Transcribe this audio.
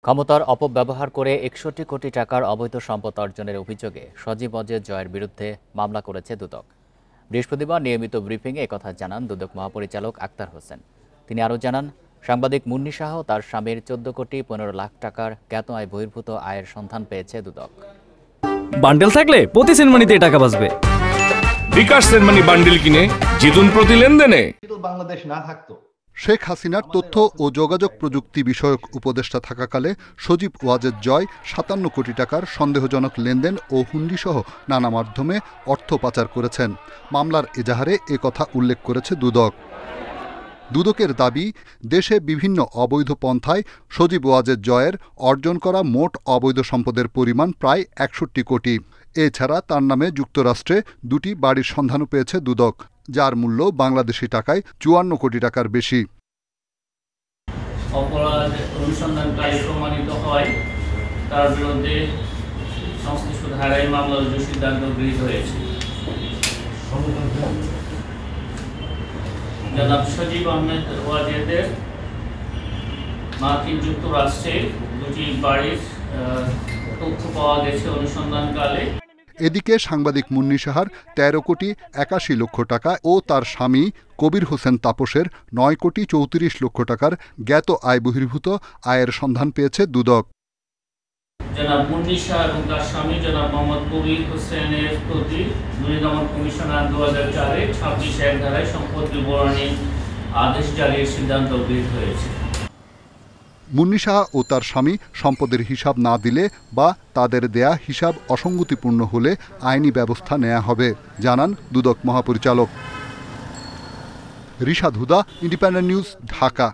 ক্ষমতার অপব্যবহার করে ৬১ কোটি টাকার অবৈধ সম্পদ অর্জনের অভিযোগে সজীব অজয় জয়ের বিরুদ্ধে মামলা করেছে দুদক। বৃহস্পতিবার নিয়মিত ব্রিফিংয়ে একথা জানান দুদক মহাপরিচালক আক্তার হোসেন। তিনি আরও জানান, সাংবাদিক মুন্নি শাহ তার স্বামীর ১৪ কোটি ১৫ লাখ টাকার জ্ঞাত আয় বহির্ভূত আয়ের সন্ধান পেয়েছে দুদক। বান্ডেল থাকলে প্রতি সেনমানিতে টাকা বাঁচবে। বিকাশ সেনমানি বান্ডেল কিনে জিতুন প্রতি লেনদেনে। বাংলাদেশ না থাকতো। শেখ হাসিনার তথ্য ও যোগাযোগ প্রযুক্তি বিষয়ক উপদেষ্টা থাকাকালে সজীব ওয়াজেদ জয় ৫৭ কোটি টাকার সন্দেহজনক লেনদেন ও হুন্ডিসহ নানা মাধ্যমে অর্থ পাচার করেছেন। মামলার এজাহারে একথা উল্লেখ করেছে দুদক। দুদকের দাবি, দেশে বিভিন্ন অবৈধ পন্থায় সজীব ওয়াজেদ জয়ের অর্জন করা মোট অবৈধ সম্পদের পরিমাণ প্রায় ৬১ কোটি। এছাড়া তার নামে যুক্তরাষ্ট্রে দুটি বাড়ির সন্ধানও পেয়েছে দুদক, যার মূল্য বাংলাদেশি টাকায় ৫৪ কোটি টাকার বেশি। অপরাধ অনুসন্ধানকারী প্রমাণিত হয় তার বিরুদ্ধে সংশ্লিষ্ট ধারায় মামলা রুজুর সিদ্ধান্ত গৃহীত হয়েছে। জনাব সজীব আহমেদ ওয়াজেদের মার্কিন যুক্তরাষ্ট্রে দুটি বাড়ির তথ্য পাওয়া গেছে অনুসন্ধানকালে। এদিকে সাংবাদিক মুন্নি সাহার ১৩ কোটি ৮১ লক্ষ টাকা ও তার স্বামী কবির হোসেন তাপসের ৯ কোটি ৩৪ লক্ষ টাকার জ্ঞাত আয় বহির্ভূত আয়ের সন্ধান পেয়েছে দুদক। জনাব মুন্নি শাহ এবং তার স্বামী জনাব মোহাম্মদ কবির হোসেনের প্রতি দুর্নীতি দমন কমিশনার ২০০৪-এ ২৬-১ ধারায় সম্পদ বিবরণী আদেশ জারির সিদ্ধান্ত গৃহীত হয়েছে। মুন্নি শাহ ও তার স্বামী সম্পদের হিসাব না দিলে বা তাদের দেয়া হিসাব অসঙ্গতিপূর্ণ হলে আইনি ব্যবস্থা নেওয়া হবে, জানান দুদক মহাপরিচালক। রিশাদ হুদা, ইন্ডিপেন্ডেন্ট নিউজ, ঢাকা।